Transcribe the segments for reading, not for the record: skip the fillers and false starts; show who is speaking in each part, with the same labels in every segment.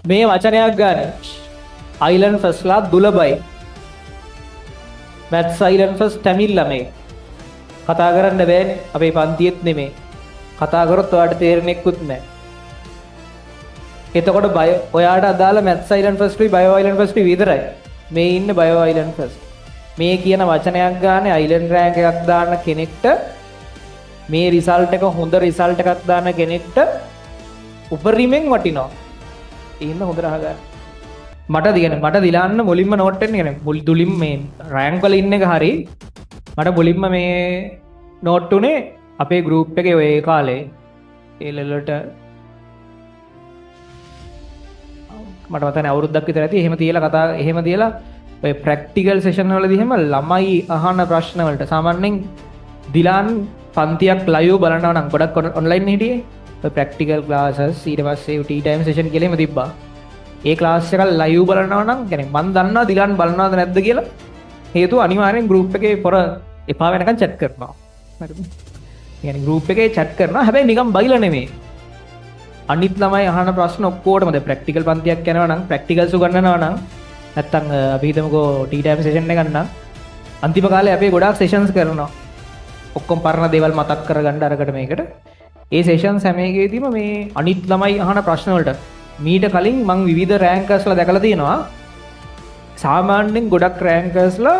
Speaker 1: මේ වචනයක් ගන්න. island first ලා දුලබයි. maths island first tamil ළමයි. කතා කරන්න බෑනේ. අපේ පන්තියෙත් නෙමෙයි. කතා කරොත් ඔයාලට තේරෙන්නෙකුත් නැහැ. එතකොට බය ඔයාට අදාළ maths island first උයි bio island first උයි විතරයි. මේ ඉන්නේ bio island first. මේ කියන වචනයක් ගන්න island rank එකක් දාන්න කෙනෙක්ට මේ result එක හොඳ result එකක් දාන්න කෙනෙක්ට උපරිමෙන් වටිනවා. ඉන්න හොඳට අහගන්න. මට දිලාන්න මුලින්ම නෝට් එකේ නේ දුලින් මේ රෑන්ක් වල ඉන්න එක හරි මට මුලින්ම මේ නෝට් උනේ අපේ ගෲප් එකේ ඔය කාලේ ඒ ලෙවලට මට මතකයි අවුරුද්දක් විතර ඇති එහෙම තියලා ඔය ප්‍රැක්ටිකල් සෙෂන් වලදී එහෙම ළමයි අහන ප්‍රශ්න වලට සාමාන්‍යයෙන් දිලාන් පන්තියක් ලයිව් බලනවා නම් ගොඩක් ඔන්ලයින් හිටියේ ඔය ප්‍රැක්ටිකල් ක්ලාසස් ඊට පස්සේ ටී ටයිම් සෙෂන් කියලා එහෙම තිබ්බා. ඒ ක්ලාස් එක ලයිව් බලනවා නම් කියන්නේ මම දන්නවා දිලාන් බලනවද නැද්ද කියලා. හේතුව අනිවාර්යෙන් ගෲප් එකේ පොර එපා වෙනකන් chat කරනවා. හරිද? يعني ගෲප් එකේ chat කරනවා. හැබැයි නිකන් බයිලා නෙමෙයි. අනිත් ළමයි අහන ප්‍රශ්න ඔක්කොටම දැන් ප්‍රැක්ටිකල් පන්තියක් යනවා නම් ප්‍රැක්ටිකල්ස් උගන්වනවා නම් නැත්තම් අපි හිතමුකෝ ටී ටයිම් සෙෂන් එකක් නම් අන්තිම කාලේ අපි ගොඩාක් සෙෂන්ස් කරනවා. ඔක්කොම පරණ දේවල් මතක් කරගන්න අරකට මේකට. ඒ සෙෂන්ස් හැම එකේදීම මේ අනිත් ළමයි අහන ප්‍රශ්න වලට මීට කලින් මම විවිධ රෑන්කර්ස්ලා දැකලා තියෙනවා. සාමාන්‍යයෙන් ගොඩක් රෑන්කර්ස්ලා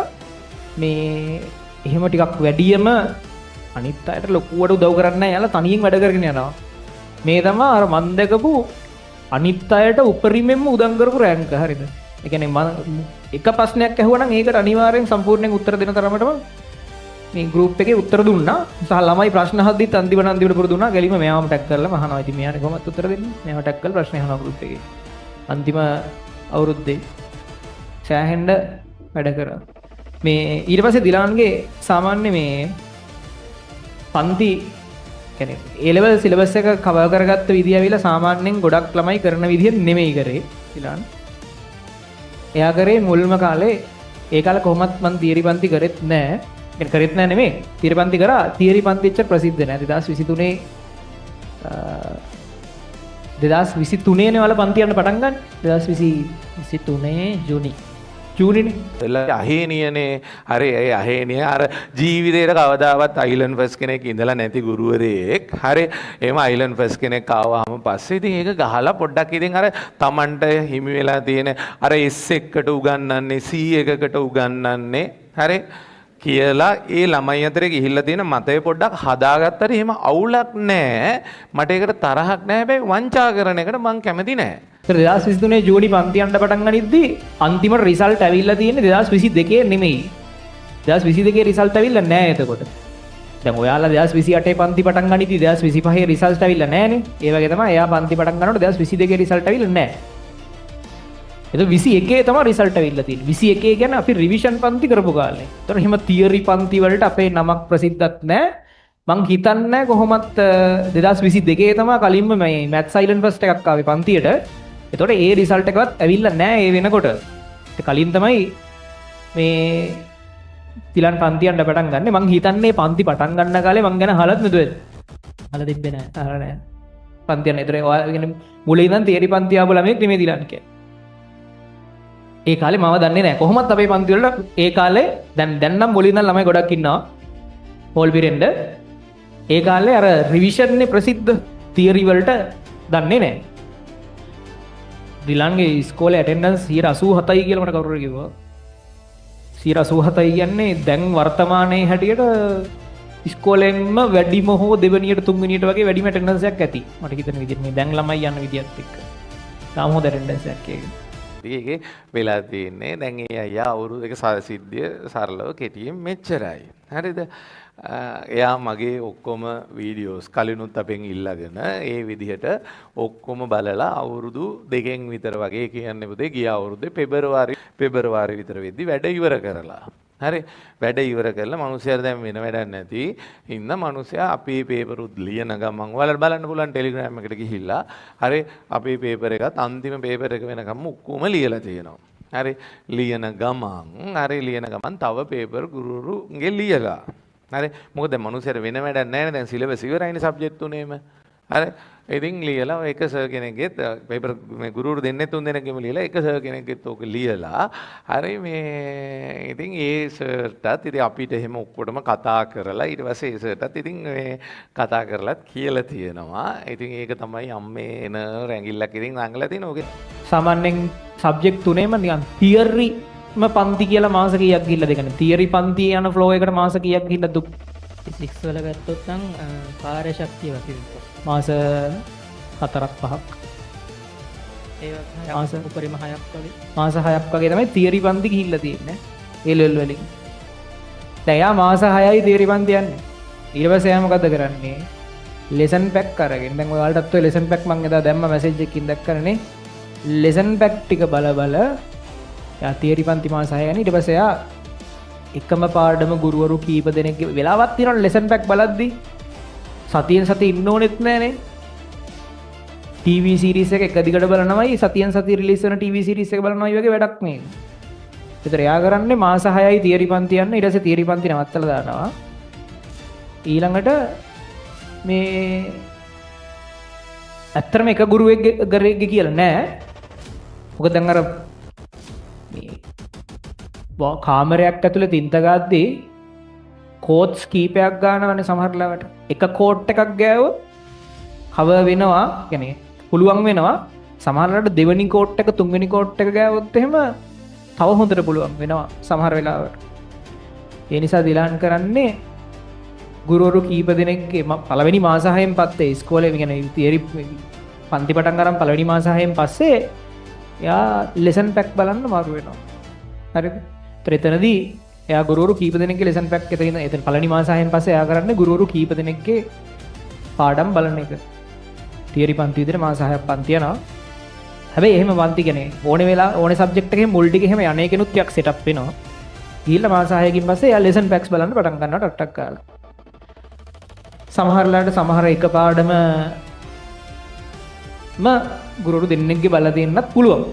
Speaker 1: මේ එහෙම ටිකක් වැඩියම අනිත් අයට ලොකුවට උදව් කරන්නේ නැහැ. යාලා තනියෙන් වැඩ කරගෙන යනවා. මේ තමයි අර මන් දැකපු අනිත් අයට උපරිමෙන්ම උදම් කරපු රෑන්ක. හරිද? ඒ කියන්නේ මම එක ප්‍රශ්නයක් ඇහුවා නම් ඒකට අනිවාර්යෙන් සම්පූර්ණයෙන් උත්තර දෙන තරමටම මේ ගෲප් එකේ උත්තර දුන්නා. සහ ළමයි ප්‍රශ්න අහද්දිත් අන්තිමට පුරුදු වුණා. ගැලිම මෙයාම ටැග් කරලා අහනවා. ඉතින් මෙයාට කොහොමද උත්තර දෙන්නේ? මෙයාව ටැග් කරලා ප්‍රශ්න අහනවා ගෲප් එකේ. අන්තිම අවුරුද්දේ සෑහෙන්න වැඩ කරා. මේ ඊට පස්සේ දිලාන්ගේ සාමාන්‍ය මේ පන්ති කියන්නේ A level සිලබස් එක කවර් කරගත්ත විදිය ඇවිල්ලා සාමාන්‍යයෙන් ගොඩක් ළමයි කරන විදිය නෙමෙයි කරේ දිලාන්. එයා කරේ මුල්ම කාලේ ඒ කාලේ කොහොමත් මම තියරි පන්ති කරෙත් නෑ. කරෙත් නෑ නෙමෙයි. තියරි පන්ති කරා. තියරි පන්ති එච්චර ප්‍රසිද්ධ නෑ. 2023 නේ වල පන්ති යන්න පටන් ගන්න. 2023 ජූනිනේ.
Speaker 2: අහේනියනේ හරි ඒ අහේනිය අර ජීවිතේට කවදාවත් අයිලන්ඩ් ෆස්ට් කෙනෙක් ඉඳලා නැති ගුරුවරයෙක් හරි එහෙම අයිලන්ඩ් ෆස්ට් කෙනෙක් ආවම පස්සේ ඉතින් ඒක ගහලා පොඩ්ඩක් ඉතින් අර Tamanට හිමි වෙලා තියෙන අර S එකකට උගන්වන්නේ C එකකට උගන්වන්නේ හරි කියලා ඒ ළමයි අතරේ ගිහිල්ලා තියෙන මතය පොඩ්ඩක් හදාගත්තට එහෙම අවුලක් නැහැ මට ඒකට තරහක් නැහැ හැබැයි වංචා කරන එකට මං කැමති නැහැ
Speaker 1: 2023 ජූනි පන්ති යන්න පටන් ගනිද්දි අන්තිම රිසල්ට් ඇවිල්ලා තියෙන්නේ 2022 නෙමෙයි 2022 රිසල්ට් ඇවිල්ලා නැහැ එතකොට දැන් ඔයාලා 2028 පන්ති පටන් ගනිද්දි 2025 රිසල්ට් ඇවිල්ලා නැහනේ ඒ වගේ තමයි එයා පන්ති පටන් ගන්නකොට 2022 රිසල්ට් ඇවිල්ලා නැහැ ඒක 21 තමයි රිසල්ට් ඇවිල්ලා තියෙන්නේ 21 කියන්නේ අපි රිවිෂන් පන්ති කරපු කාලේ. ඒතර එහෙම තියරි පන්ති වලට අපේ නමක් ප්‍රසිද්ධත් නැහැ. මං හිතන්නේ කොහොමත් 2022 තමයි කලින්ම මේ maths island first එකක් ආවේ පන්තියට. ඒතකොට ඒ රිසල්ට් එකවත් ඇවිල්ලා නැහැ ඒ වෙනකොට. ඒ කලින් තමයි මේ තිලන් පන්ති යන්න පටන් ගන්නෙ. මං හිතන්නේ පන්ති පටන් ගන්න කාලේ මං ගැන අහලත් නේද? අහලා තිබ්බේ නැහැ. අහලා නැහැ. පන්ති යන. ඒතර ඔයා කියන්නේ මුලින් ඉඳන් තියරි පන්ති ආපු ළමෙක් නෙමෙයි තිලන් කියන්නේ. ඒ කාලේ මම දන්නේ නැහැ කොහොමත් අපේ පන්ති වල ඒ කාලේ දැන් නම් මුලින් ඉඳන් ළමයි ගොඩක් ඉන්නවා හෝල් පිරෙන්න ඒ කාලේ අර රිවිෂන් නේ ප්‍රසිද්ධ තියරි වලට දන්නේ නැහැ දිලන්ගේ ඉස්කෝලේ ඇටෙන්ඩන්ස් 87යි කියලා මට කවුරු හරි කිව්වා 87 කියන්නේ දැන් වර්තමානයේ හැටියට ඉස්කෝලෙන්ම වැඩිම හෝ දෙවෙනියට තුන්වෙනියට වගේ වැඩිම ඇටෙන්ඩන්ස් එකක් ඇති මට හිතෙන විදිහට මේ දැන් ළමයි යන විදිහත් එක්ක තාම හොඳ ඇටෙන්ඩන්ස් එකක් ඒක
Speaker 2: ඒකේ වෙලා තියෙන්නේ දැන් ඒ අයියා අවුරුදු දෙක සිද්ධිය සරලව කෙටියෙන් මෙච්චරයි. හරිද? එයා මගේ ඔක්කොම වීඩියෝස් කලිනුත් අපෙන් ඉල්ලගෙන ඒ විදිහට ඔක්කොම බලලා අවුරුදු දෙකෙන් විතර වගේ කියන්නේ පුතේ ගිය අවුරුද්දේ පෙබරවාරි විතර වෙද්දි වැඩ ඉවර කරලා. හරි වැඩ ඉවර කරලා මිනිස්සුන්ට දැන් වෙන වැඩක් නැති ඉන්න මිනිස්සයා අපේ පේපරුත් ලියන ගමන් ඔයාලට බලන්න පුළුවන් ටෙලිග්‍රෑම් එකට ගිහිල්ලා හරි අපේ පේපර් එකත් අන්තිම පේපර් එක වෙනකම් ඔක්කොම ලියලා තියෙනවා හරි ලියන ගමන් තව පේපර් ගුරුරුගේ ලියලා හරි මොකද දැන් මිනිස්සුන්ට වෙන වැඩක් නැහැ නේ දැන් සිලබස් ඉවරයිනේ සබ්ජෙක්ට් තුනේම අර ඉතින් ලියලා එක සර් කෙනෙක්ගෙත් පේපර් මේ ගුරුවරු දෙන්නේ තුන් දෙනෙක්ගෙම ලියලා එක සර් කෙනෙක්ගෙත් ඕක ලියලා හරි මේ ඉතින් ඒ සර්ටත් ඉතින් අපිට එහෙම ඔක්කොටම කතා කරලා ඊට පස්සේ ඒ සර්ටත් ඉතින් මේ කතා කරලත් කියලා තියෙනවා. ඉතින් ඒක තමයි අම්මේ එන රැඟිල්ලක් ඉතින් රංගලා තියෙන ඕකේ.
Speaker 1: සාමාන්‍යයෙන් සබ්ජෙක්ට් තුනේම නිකන් තියරිම පන්ති කියලා මාස කීයක් ගිහිල්ලාද? ඒ කියන්නේ තියරි පන්ති යන ෆ්ලෝ එකට මාස කීයක් ගිහිල්ලාද?
Speaker 3: ෆිසික්ස් වල ගත්තොත් නම් කාර්ය ශක්තිය වගේ
Speaker 1: මාස 4-5ක්
Speaker 3: ඒ
Speaker 1: මාස
Speaker 3: උපරිම 6ක් වගේ
Speaker 1: මාස 6ක් වගේ තමයි තියරි පන්ති ගිහිල්ලා තියෙන්නේ ඒ ලෙවල් වලින්. දැන් යා මාස 6යි තියරි පන්ති යන්නේ. ඊට පස්සේ එයා මොකද කරන්නේ? ලෙසන් පැක් අරගෙන දැන් ඔයාලටත් ඔය ලෙසන් පැක් මම එදා දැම්ම මැසේජ් එකකින් දැක්කනේ. ලෙසන් පැක් ටික බල යා තියරි පන්ති මාස 6 යන ඊට පස්සේ යා එකම පාඩම ගුරුවරු කීප දෙනෙක් වෙලාවක් තියෙනවා ලෙසන් පැක් බලද්දි සතියෙන් සතිය ඉන්න ඕනෙත් නෑනේ. ටීවී සීරීස් එක දිගට බලනවයි සතියෙන් සතිය රිලීස් වෙන ටීවී සීරීස් එක බලනවයි වගේ වැඩක් නේ. ඒතර එයා කරන්නේ මාස 6යි තියරි පන්ති යන්න ඊට පස්සේ තියරි පන්ති නවත්තලා දානවා. ඊළඟට මේ ඇත්තටම එක ගුරුවෙක්ගේ කියලා නෑ. මොකද දැන් අර මේ කාමරයක් ඇතුළේ තින්ත ගාද්දී කෝට්ස් කීපයක් ගන්නවනේ සමහර ලාවට. එක කෝට් එකක් ගෑවොත් කවර් වෙනවා, يعني පුළුවන් වෙනවා. සමහර ලාවට දෙවෙනි කෝට් එක තුන්වෙනි කෝට් එක ගෑවොත් එහෙම තව හොඳට පුළුවන් වෙනවා සමහර වෙලාවට. ඒ නිසා දිලාන් කරන්නේ ගුරුවරු කීප දෙනෙක්ගේ පළවෙනි මාස 6න් පස්සේ ඉස්කෝලේ يعني තියරි පන්ති පටන් ගන්න පළවෙනි මාස 6න් පස්සේ යා ලෙසන් පැක් බලන්න මාරු වෙනවා. හරිද? එතනදී එයා ගුරුවරු කීප දෙනෙක්ගේ ලෙසන් පැක් එතන පළවෙනි මාස 6න් පස්සේ එයා කරන්නේ ගුරුවරු කීප දෙනෙක්ගේ පාඩම් බලන එක. තියරි පන්ති විදිහට මාස 6ක් පන්ති යනවා. හැබැයි එහෙම පන්ති කියන්නේ ඕනේ වෙලා ඕනේ සබ්ජෙක්ට් එකේ මුල් ටික එහෙම යන්නේ කෙනුත් යක් සෙටප් වෙනවා. ගිහිල්ලා මාස 6කින් පස්සේ එයා ලෙසන් පැක්ස් බලන්න පටන් ගන්නවා ටක් කාලා. සමහරලාට සමහර එක පාඩම ගුරුවරු දෙන්නෙක්ගේ බලලා දෙන්නත් පුළුවන්.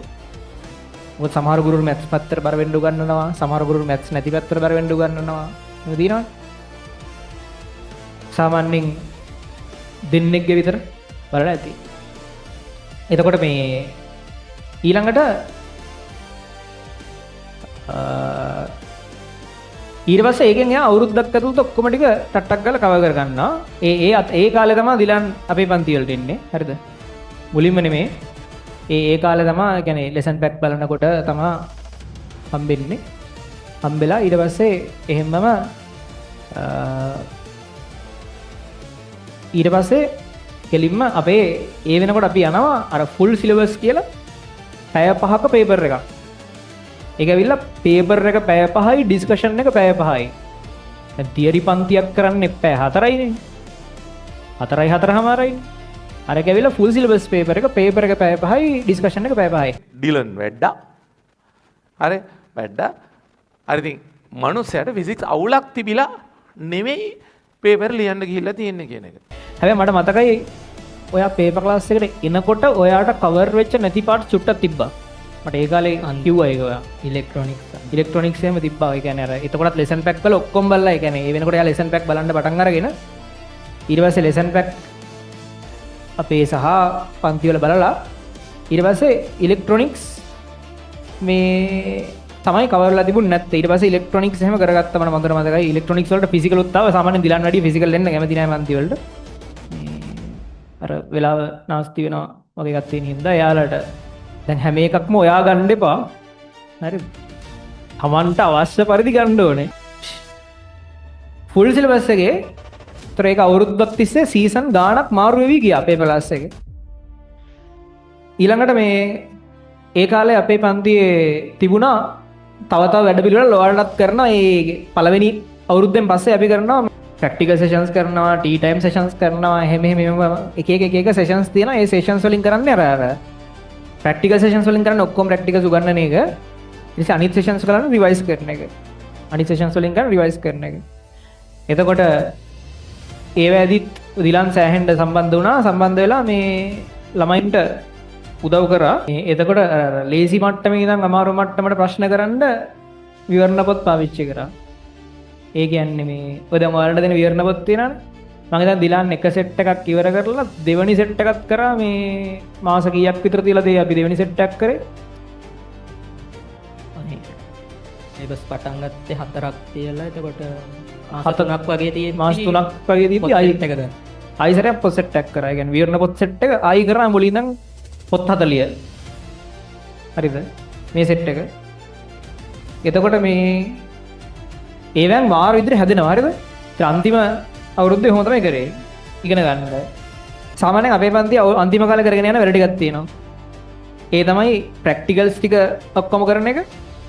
Speaker 1: මොකද සමහර ගුරුවරු මැත්ස් පැත්තට බර වෙන්න උගන්වනවා, සමහර ගුරුවරු මැත්ස් නැති පැත්තට බර වෙන්න උගන්වනවා. එහෙම දිනනවා. සාමාන්‍යයෙන් දෙන්නෙක්ගේ විතර බලලා ඇති. එතකොට මේ ඊළඟට ඊට පස්සේ ඒකෙන් එයා අවුරුද්දක් ඇතුළත ඔක්කොම ටික ටට්ටක් ගාලා කවර් කර ගන්නවා. ඒ කාලේ තමයි දිලන් අපේ පන්ති වලට එන්නේ. හරිද? මුලින්ම නෙමේ. ඒ කාලේ තමයි يعني ලෙසන් පැක් බලනකොට තමයි හම්බෙන්නේ. හම්බෙලා ඊට පස්සේ එහෙමම ඊට පස්සේ කෙලින්ම අපේ ඒ වෙනකොට අපි යනවා අර ෆුල් සිලබස් කියලා පැය 5ක පේපර් එකක්. ඒක ඇවිල්ලා පේපර් එක පැය 5යි ඩිස්කෂන් එක පැය 5යි. දැන් තියරි පන්තියක් කරන්නේ පැය 4යිනේ. 4යි 4:00මාරයි. අර ඒක ඇවිල්ලා ෆුල් සිලබස් පේපර් එක පැය 5යි ඩිස්කෂන් එක පැය 5යි.
Speaker 2: ඩිලන් වැඩ්ඩා. හරි වැඩ්ඩා. හරි ඉතින් මනුස්සයාට ෆිසික්ස් අවුලක් තිබිලා නෙමෙයි පේපර් ලියන්න ගිහිල්ලා තියෙන්නේ කියන එක.
Speaker 1: හැබැයි මට මතකයි ඔයා පේපර් ක්ලාස් එකට එනකොට ඔයාට කවර් වෙච්ච නැති පාර්ට් චුට්ටක් තිබ්බා. මට ඒ කාලේ කිව්වා ඒක ඔයා. ඉලෙක්ට්‍රොනික්ස් එහෙම තිබ්බා. ඒ කියන්නේ අර එතකොටත් ලෙසන් පැක් වල ඔක්කොම බලලා ඒ කියන්නේ ඒ වෙනකොට එයා ලෙසන් පැක් බලන්න පටන් අරගෙන ඊට පස්සේ ලෙසන් පැක් අපේ සහ පන්ති වල බලලා ඊට පස්සේ ඉලෙක්ට්‍රොනික්ස් මේ තමයි කවර්ලා තිබුණ නැත්තේ. ඊට පස්සේ ඉලෙක්ට්‍රොනික්ස් එහෙම කරගත්තා මම හොඳට මතකයි. ඉලෙක්ට්‍රොනික්ස් වලට ෆිසිකල් උත් ආවා. සාමාන්‍යයෙන් දිලන් වැඩි ෆිසිකල් දෙන්න කැමති නැහැ පන්ති වලට. අර වෙලාව නාස්ති වෙනවා වගේ එකක් තියෙන හින්දා එයාලට දැන් හැම එකක්ම ඔයා ගන්න එපා. හරිද? Tamanට අවශ්‍ය පරිදි ගන්න ඕනේ. ෆුල් සිලබස් එකේ තොර ඒක අවුරුද්දක් තිස්සේ සීසන් ගාණක් මාරු වෙවි ගියා අපේ ක්ලාස් එකේ. ඊළඟට මේ ඒ කාලේ අපේ පන්තියේ තිබුණා තව වැඩ පිළිවෙල ඔයාලටත් කරනවා. ඒ පළවෙනි අවුරුද්දෙන් පස්සේ අපි කරනවා ප්‍රැක්ටිකල් සෙෂන්ස් කරනවා, ටී ටයිම් සෙෂන්ස් කරනවා. එහෙම එක එක සෙෂන්ස් තියෙනවා. ඒ සෙෂන්ස් වලින් කරන්නේ අර ප්‍රැක්ටිකල් සෙෂන්ස් වලින් කරන්නේ ඔක්කොම ප්‍රැක්ටිකල්ස් උගන්වන එක. ඊට පස්සේ අනිත් සෙෂන්ස් කරන්නේ රිවයිස් කරන එක. අනිත් සෙෂන්ස් වලින් කරන්නේ රිවයිස් කරන එක. එතකොට ඒ වැදිත් දිලන් සෑහෙන්න සම්බන්ධ වුණා. සම්බන්ධ වෙලා මේ ළමයින්ට උදව් කරා. එතකොට ලේසි මට්ටමේ ඉඳන් අමාරු මට්ටමට ප්‍රශ්න කරන්න විවරණ පොත් පාවිච්චි කරා. ඒ කියන්නේ මේ ඔය දැන් ඔයාලට දෙන විවරණ පොත් තියෙනවනේ. මම දැන් දිලාන් එක සෙට් එකක් ඉවර කරලා දෙවෙනි සෙට් එකක් කරා මේ මාස කීයක් විතර තියලා දෙයි අපි දෙවෙනි සෙට් එකක් කරේ.
Speaker 3: ඒබස් පටන් ගත්තේ 4ක් තියලා එතකොට මාස 3ක් වගේ තියෙන්නේ.
Speaker 1: මාස 3ක් වගේ දීපි ආයි සැරයක් පොත් සෙට් එකක් කරා. ඒ කියන්නේ විවරණ පොත් සෙට් එක ආයි කරා මුලින් ඉඳන් පොත් 40. හරිද? මේ සෙට් එක. එතකොට මේ ඒවෙන් මාර විදිහට හැදෙනවා. හරිද? අන්තිම අවුරුද්දේ කොහොම තමයි කරේ ඉගෙන ගන්නද සාමාන්‍යයෙන් අපේ පන්ති අන්තිම කාලේ කරගෙන යන වැඩ ටිකක් තියෙනවා ඒ තමයි ප්‍රැක්ටිකල්ස් ටික ඔක්කොම කරන එක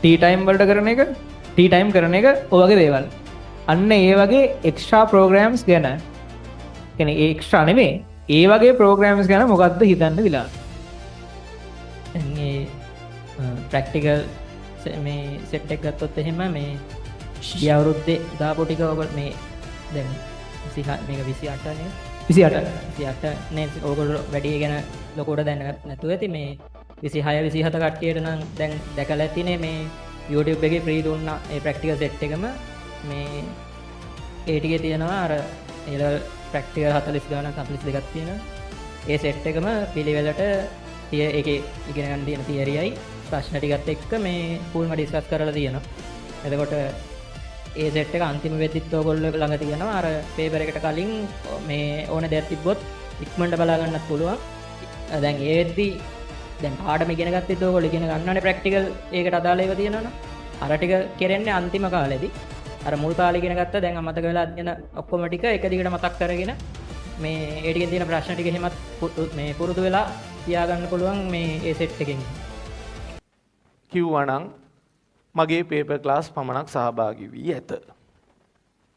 Speaker 1: ටී ටයිම් වලට කරන එක ටී ටයිම් කරන එක ඔය වගේ දේවල් අන්න ඒ වගේ එක්ස්ට්‍රා ප්‍රෝග්‍රෑම්ස් ගැන කියන්නේ ඒ එක්ස්ට්‍රා නෙමෙයි ඒ වගේ ප්‍රෝග්‍රෑම්ස් ගැන මොකද්ද හිතන්න දිලා
Speaker 3: මේ ප්‍රැක්ටිකල් මේ සෙට් එක ගත්තොත් එහෙම මේ ගිය අවුරුද්දේ දාපු ටික ඔයගොල්ලෝ මේ දැන් මේක 28 නේ 28 නේ ඕගොල්ලෝ වැඩි ගැන ලොකුවට දැනගත් නැතුව ඇති මේ 26 27 කට්ටියට නම් දැන් දැකලා ඇතිනේ මේ YouTube එකේ ෆ්‍රී දුන්නා ඒ ප්‍රැක්ටිකල් සෙට් එකම මේ ඒ ටිකේ තියෙනවා අර ඒ ප්‍රැක්ටිකල් 40 ගානක් 42ක් තියෙනවා ඒ සෙට් එකම පිළිවෙලට ඒකේ ඉගෙන ගන්න තියෙන තියරියයි ප්‍රශ්න ටිකත් එක්ක මේ ෆුල්ම ඩිස්කස් කරලා තියෙනවා එතකොට ඒ සෙට් එක අන්තිම වෙද්දිත් ඔයගොල්ලෝ ළඟ තියෙනවා අර පේපර් එකට කලින් මේ ඕන දෙයක් තිබ්බොත් ඉක්මනට බලා ගන්නත් පුළුවන්. දැන් ඒ වෙද්දි දැන් පාඩම ඉගෙන ගත්තත් ඔයගොල්ලෝ ඉගෙන ගන්නනේ ප්‍රැක්ටිකල් ඒකට අදාළ ඒවා තියෙනවනේ. අර ටික කෙරෙන්නේ අන්තිම කාලෙදී. අර මුල් කාලේ ඉගෙන ගත්තා දැන් අමතක වෙලා යන ඔක්කොම ටික එක දිගට මතක් කරගෙන මේ ඒ ටිකෙන් තියෙන ප්‍රශ්න ටික එහෙමත් මේ පුරුදු වෙලා තියාගන්න පුළුවන් මේ ඒ සෙට් එකෙන්.
Speaker 2: කිව්වනම් මගේ පේපර් ක්ලාස් පමණක් සහභාගී වී ඇත.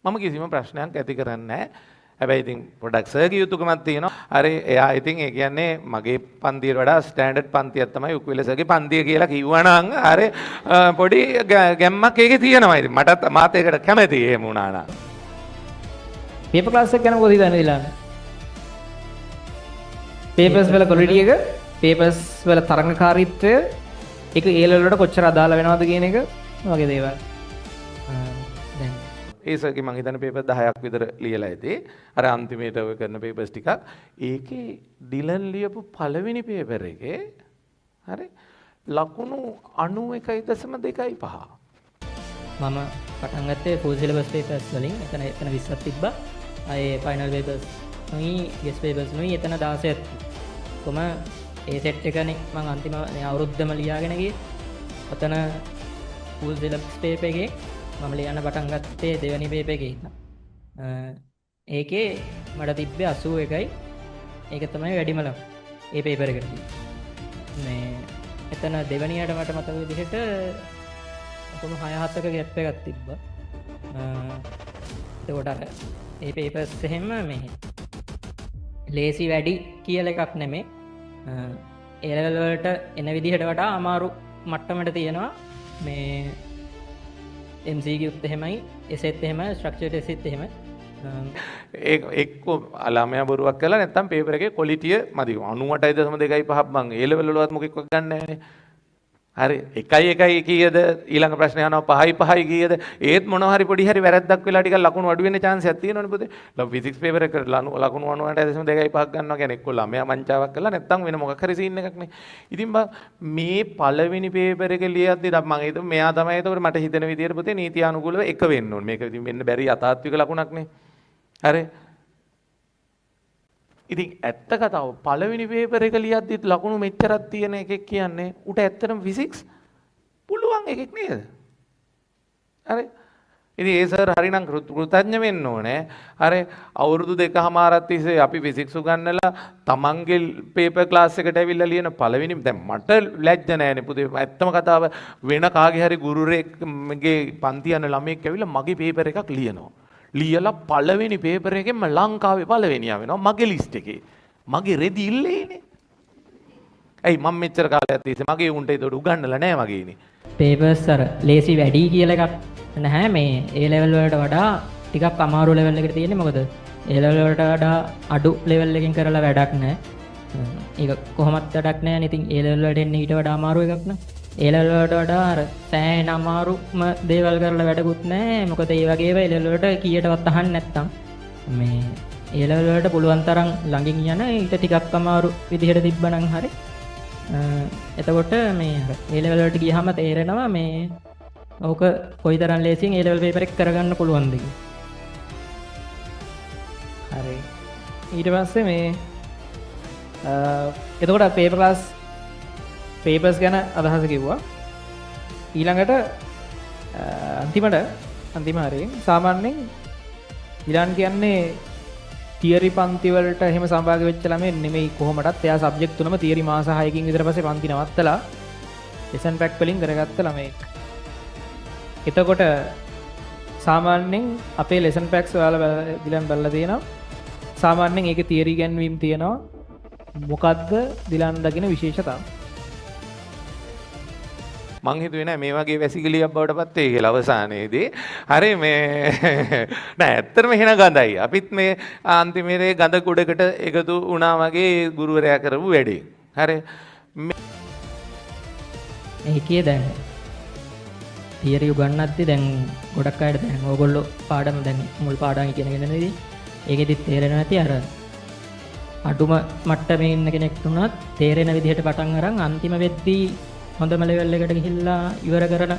Speaker 2: මම කිසිම ප්‍රශ්නයක් ඇති කරන්නේ නැහැ. හැබැයි ඉතින් පොඩ්ඩක් සර්ගේ යුතුයකමක් තියෙනවා. අර එයා ඉතින් ඒ කියන්නේ මගේ පන්තියට වඩා ස්ටෑන්ඩඩ් පන්තියක් තමයි උකුවිල සර්ගේ පන්තිය කියලා කිව්වනම් අර පොඩි ගැම්මක් ඒකේ තියෙනවා. ඉතින් මටත් මාත් ඒකට කැමතියි එහෙම වුණා නම්.
Speaker 1: පේපර් ක්ලාස් එක ගැන මොකද හිතන්නේ දිලාන? පේපර්ස් වල ක්වොලිටි එක, පේපර්ස් වල තරංගකාරීත්වය ඒක ඒ ලෙවල් වලට කොච්චර අදාළ වෙනවද කියන එක වගේ දේවල්.
Speaker 3: දැන්
Speaker 2: ඒ සර්ගේ මං හිතන්නේ පේපර් 10ක් විතර ලියලා ඇති. අර අන්තිමේට ඔය කරන පේපර්ස් ටිකක්. ඒකේ ඩිලන් ලියපු පළවෙනි පේපර් එකේ හරි ලකුණු 91.25.
Speaker 3: මම පටන් ගත්තේ ෆුල් සිලබස් පේපර්ස් වලින්. එතන 20ක් තිබ්බා. ආයේ ෆයිනල් පේපර්ස් නුයි ගෙස් පේපර්ස් නුයි එතන 16ක්. කොම ඒ සෙට් එකනේ මම අන්තිම අවුරුද්දම ලියාගෙන ගියේ. ඔතන ෆුල් සිලබස් පේපර් එකේ මම ලියන්න පටන් ගත්තේ දෙවෙනි පේපර් එකේ. ඒකේ මට තිබ්බේ 81යි. ඒක තමයි වැඩිම ලකුණ. ඒ පේපර් එකට. මේ එතන දෙවෙනියට මට මතක විදිහට කොහොම 6-7ක ගැප් එකක් තිබ්බා. එතකොට අර ඒ පේපර්ස් එහෙම මේ ලේසි වැඩි කියලා එකක් නෙමෙයි. ඒ ලෙවල් වලට එන විදිහට වඩා අමාරු මට්ටමට තියෙනවා. මේ MCQත් එහෙමයි, එසෙත් එහෙමයි, ස්ට්‍රක්චර්ඩ් එසෙත් එහෙමයි.
Speaker 2: එක්ක ළමයා බොරුවක් කළා නැත්නම් පේපර් එකේ ක්වොලිටිය මදි 98.25 බං ඒ ලෙවල් වලවත් මොකෙක් ගන්න නැහැ. හරි 1 කීයද ඊළඟ ප්‍රශ්නේ අහනවා 5 කීයද ඒත් මොනවා හරි පොඩි හරි වැරද්දක් වෙලා ටිකක් ලකුණු අඩු වෙන්න chance එකක් තියෙනවනේ පුතේ. ෆිසික්ස් පේපර් එකට ලකුණු 98.25 ගන්නවා කියන්නේ එක්ක ළමයා මංචාවක් කළා නැත්නම් වෙන මොකක් හරි සීන් එකක් නේ. ඉතින් මේ පළවෙනි පේපර් එක ලියද්දී මම හිතුවා මෙයා තමයි ඒතකොට මට හිතෙන විදියට පුතේ නීති අනුකූලව එක වෙන්න ඕනේ. මේක ඉතින් වෙන්න බැරි අතාත්වික ලකුණක් නේ. හරි ඉතින් ඇත්ත කතාව පළවෙනි පේපර් එක ලියද්දිත් ලකුණු මෙච්චරක් තියෙන එකෙක් කියන්නේ උට ඇත්තටම ෆිසික්ස් පුළුවන් එකෙක් නේද? හරි. ඉතින් ඒ සර් හරිනම් කෘතඥ වෙන්න ඕනේ. හරි අවුරුදු 2කමාරක් තිස්සේ අපි ෆිසික්ස් උගන්නලා තමන්ගේ පේපර් ක්ලාස් එකට ඇවිල්ලා ලියන පළවෙනි දැන් මට ලැජ්ජ නැහැනේ පුතේ. ඇත්තම කතාව වෙන කාගේ හරි ගුරුරෙක්ගේ පන්ති යන ළමයෙක් ඇවිල්ලා මගේ පේපර් එකක් ලියනවා. ලියලා පළවෙනි පේපර් එකෙන්ම ලංකාවේ පළවෙනියා වෙනවා මගේ ලිස්ට් එකේ. මගේ රෙදි ඉල්ලේනේ. ඇයි මම මෙච්චර කාලයක් තිස්සේ මගේ උන්ට ඒක උගන්නලා නැහැ මගේනේ.
Speaker 3: පේපර්ස් අර ලේසි වැඩි කියලා එකක් නැහැ මේ ඒ ලෙවල් වලට වඩා ටිකක් අමාරු ලෙවල් එකකට තියෙන්නේ මොකද ඒ ලෙවල් වලට වඩා අඩු ලෙවල් එකකින් කරලා වැඩක් නැහැ. ඒක කොහොමත් වැඩක් නැහැ. ඉතින් ඒ ලෙවල් වලට එන්නේ ඊට වඩා අමාරු එකක් නේ. ඒ ලෙවල් වලට වඩා අර සෑහෙන අමාරුම දේවල් කරලා වැඩකුත් නැහැ. මොකද ඒ වගේ ඒවා ඒ ලෙවල් වලට කීයටවත් අහන්නේ නැත්තම් මේ ඒ ලෙවල් වලට පුළුවන් තරම් ළඟින් යන ඊට ටිකක් අමාරු විදිහට තිබ්බනම් හරි එතකොට මේ ඒ ලෙවල් වලට ගියහම තේරෙනවා මේ ඕක කොයිතරම් ලේසියෙන් ඒ ලෙවල් පේපර් එක කරගන්න පුළුවන්ද කියලා.
Speaker 1: හරි. ඊට පස්සේ මේ එතකොට පේපර් ක්ලාස් පේපර්ස් ගැන අදහස කිව්වා. ඊළඟට අන්තිම හරියෙන් සාමාන්‍යයෙන් ඉලාන් කියන්නේ තියරි පන්ති වලට එහෙම සම්භාග වෙච්ච ළමයි නෙමෙයි කොහොමදත් එයා සබ්ජෙක්ට් තුනම තියරි මාස 6කින් විතර පස්සේ පන්ති නවත්තලා ලෙසන් පැක් වලින් කරගත්ත ළමයෙක්. එතකොට සාමාන්‍යයෙන් අපේ ලෙසන් පැක්ස් ඔයාලා දිලන් බලලා තියෙනවා. සාමාන්‍යයෙන් ඒකේ තියරි ගැන්වීම් තියෙනවා. මොකද්ද දිලන් දකින විශේෂතාව?
Speaker 2: මං හිතුවේ නෑ මේ වගේ වැසිකිළියක් බවට පත් වෙයි කියලා අවසානයේදී. හරි මේ නෑ ඇත්තටම එහෙන ගඳයි. අපිත් මේ අන්තිමේදී ගඳ කුඩකට එකතු වුණා වගේ ගුරුවරයා කරපු වැඩේ. හරි.
Speaker 3: ඒකේ දැන් තියරි උගන්වද්දි දැන් ගොඩක් අයට දැන් ඕගොල්ලෝ පාඩම දැන් මුල් පාඩම් ඉගෙනගෙන ඉඳි ඒකෙදි තේරෙනවා ඇති අර අඩුම මට්ටමේ ඉන්න කෙනෙක් වුණත් තේරෙන විදිහට පටන් අරන් අන්තිම වෙද්දී හොඳම ලෙවල් එකට ගිහිල්ලා ඉවර කරන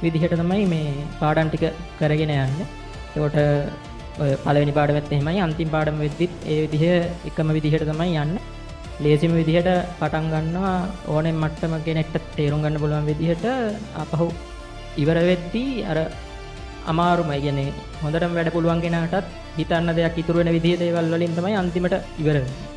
Speaker 3: විදිහට තමයි මේ පාඩම් ටික කරගෙන යන්නේ. ඒකට ඔය පළවෙනි පාඩමෙත් එහෙමයි අන්තිම පාඩම වෙද්දිත් ඒ විදිහ එකම විදිහට තමයි යන්නේ. ලේසිම විදිහට පටන් ගන්නවා ඕනෙම මට්ටම කෙනෙක්ට තේරුම් ගන්න පුළුවන් විදිහට අපහු ඉවර වෙද්දී අර අමාරුමයි කියන්නේ හොඳටම වැඩ පුළුවන් කෙනාටත් හිතන්න දෙයක් ඉතුරු වෙන විදිහේ දේවල් වලින් තමයි අන්තිමට ඉවර වෙන්නේ.